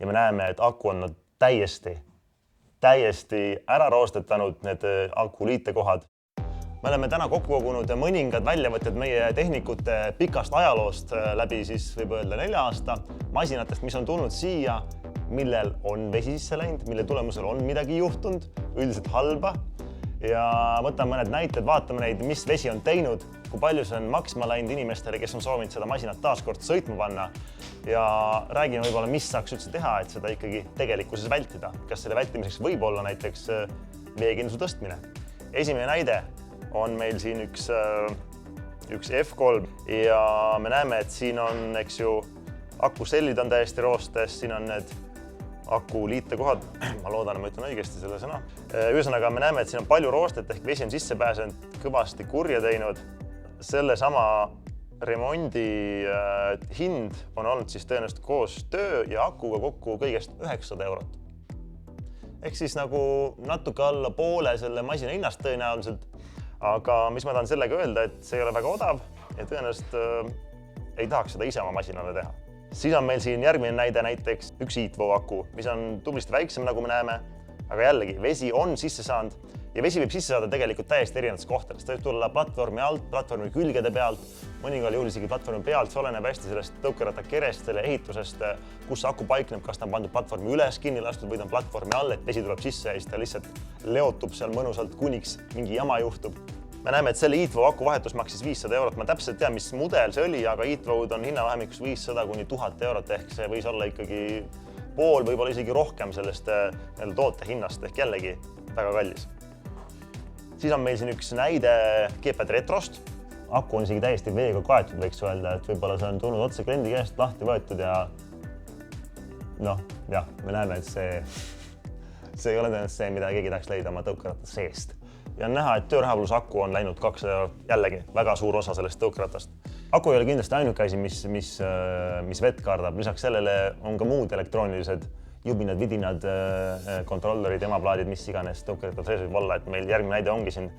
ja me näeme, et aku on täiesti ära roostetanud need aku liitekohad. Me oleme täna kokku kogunud mõningad väljavõtted meie tehnikute pikast ajaloost läbi siis võib öelda 4 aasta masinatest, mis on tulnud siia, millel on vesi sisse läinud, mille tulemusel on midagi juhtunud, üldiselt halba. Ja võtame mõned näited, vaatame neid, mis vesi on teinud, kui palju see on maksma läinud inimestele, kes on soovinud seda masinat taaskord sõitma panna ja räägime võib-olla, mis saaks üldse teha, et seda ikkagi tegelikkuses vältida. Kas selle vältimiseks võib olla näiteks veekindluse tõstmine. Esimene näide on meil siin üks F3 ja me näeme, et siin on, eks ju, akusellid on täiesti roostes, siin on need aku liitekohad, ma loodan, ma ütlen õigesti selle sõna. Ühesõnaga, me näeme, et siin on palju roostet ehk vesi on sisse pääsenud, kõvasti kurja teinud. Selle sama remondi hind on olnud siis tõenäoliselt koos töö ja akuga kokku kõigest 900 eurot. Ehk siis nagu natuke alla poole selle masina hinnast tõenäoliselt. Aga mis ma tahan sellega öelda, et see ei ole väga odav ja tõenäoliselt ei tahaks seda ise oma masinale teha. Siis on meil siin järgmine näide näiteks üks Heatvow aku, mis on tublisti väiksem, nagu me näeme, aga jällegi vesi on sisse saanud ja vesi võib sisse saada tegelikult täiesti erinevates kohtades. Ta võib tulla platvormi alt, platvormi külgede pealt, mõningal juhul isegi platvormi pealt, see oleneb hästi sellest tõukeratta kerest, selle ehitusest, kus aku paikneb, kas ta on pandud platvormi üles kinni lastud või ta on platvormi all, et vesi tuleb sisse ja siis ta lihtsalt leotub seal mõnusalt, kuniks mingi jama juhtub. Me näeme, et selle Heatvow aku vahetus maksis 500 eurot. Ma täpselt tean, mis mudel see oli, aga Heatvow'd on hinnavahemikus 500 kuni 1000 eurot ehk see võis olla ikkagi pool, võib-olla isegi rohkem sellest toote hinnast ehk jällegi väga kallis. Siis on meil siin üks näide Gepard Retrost. Aku on isegi täiesti veega kaetud, võiks öelda, et võib-olla see on tulnud otse kliendi käest lahti võetud ja me näeme, et see ei ole tõenäoliselt see, mida keegi tahaks leida oma tõukeratta seest. Ja on näha, et tööraha pluss aku on läinud 200 eurot, jällegi väga suur osa sellest tõukeratast. Aku ei ole kindlasti ainuke asi, mis vett kardab. Lisaks sellele on ka muud elektroonilised jubinad, vidinad, kontrollerid, emaplaadid, mis iganes tõukeratta sees võib olla. Et meil järgmine näide ongi siin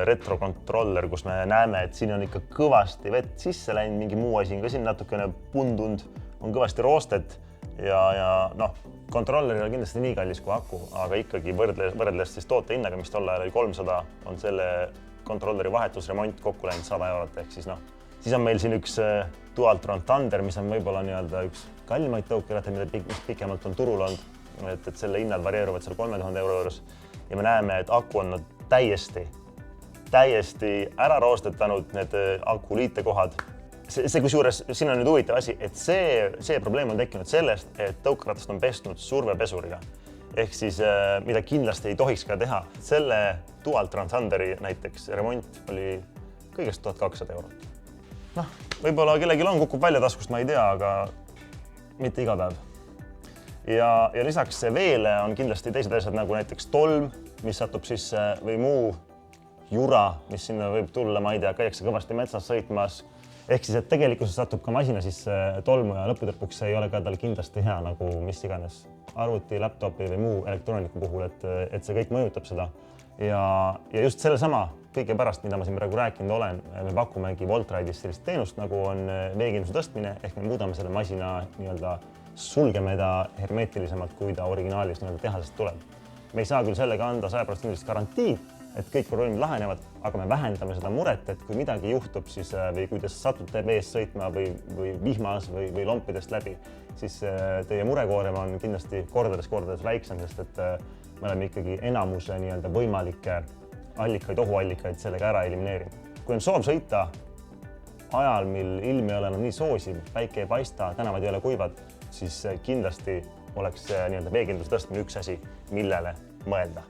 retrokontroller, kus me näeme, et siin on ikka kõvasti vett sisse läinud, mingi muu asi on ka siin natukene pundund, on kõvasti roostet ja kontroller ei ole kindlasti nii kallis kui aku, aga ikkagi võrdles siis toote hinnaga, mis tol ajal oli 300, on selle kontrolleri vahetusremont kokku läinud 100 eurot ehk siis on meil siin üks Dualtron Thunder, mis on võib-olla üks kallimaid tõukerattaid, mis pikemalt on turul olnud, et selle hinnad varieeruvad seal 3000 euro juures ja me näeme, et aku on täiesti ära roostetanud need aku liitekohad. See kusjuures, siin on nüüd huvitav asi, et see probleem on tekkinud sellest, et tõukeratast on pestnud survepesuriga. Ehk siis, mida kindlasti ei tohiks ka teha. Selle Dualtron Thunderi näiteks remont oli kõigest 1200 eurot. Võib-olla kellelgi on kukub välja taskust, ma ei tea, aga mitte iga päev. Ja lisaks veele on kindlasti teised asjad nagu näiteks tolm, mis satub sisse või muu jura, mis sinna võib tulla, ma ei tea, käiakse kõvasti metsas sõitmas. Ehk siis, et tegelikult satub ka masina sisse tolmu ja lõputõpuks ei ole ka tal kindlasti hea nagu mis iganes arvuti, laptopi või muu elektrooniku puhul, et see kõik mõjutab seda. Ja just selle sama kõige pärast, mida ma siin praegu rääkinud olen, me pakumegi Voltride'is sellist teenust, nagu on veekindluse tõstmine, ehk me muudame selle masina sulgeme ta hermeetilisemalt, kui ta originaalis tehasest tuleb. Me ei saa küll sellega anda 100% garantiid, et kõik probleemid lahenevad, aga me vähendame seda muret, et kui midagi juhtub, siis, või kui te satute vees sõitma või vihmas või lompidest läbi, siis teie murekoorem on kindlasti kordades väiksem, sest et me oleme ikkagi enamuse võimalikke allikaid, ohuallikaid sellega ära elimineerinud. Kui on soov sõita ajal, mil ilm ei ole nii soosiv, päike ei paista, tänavad ei ole kuivad, siis kindlasti oleks veekindluse tõstmine üks asi, millele mõelda.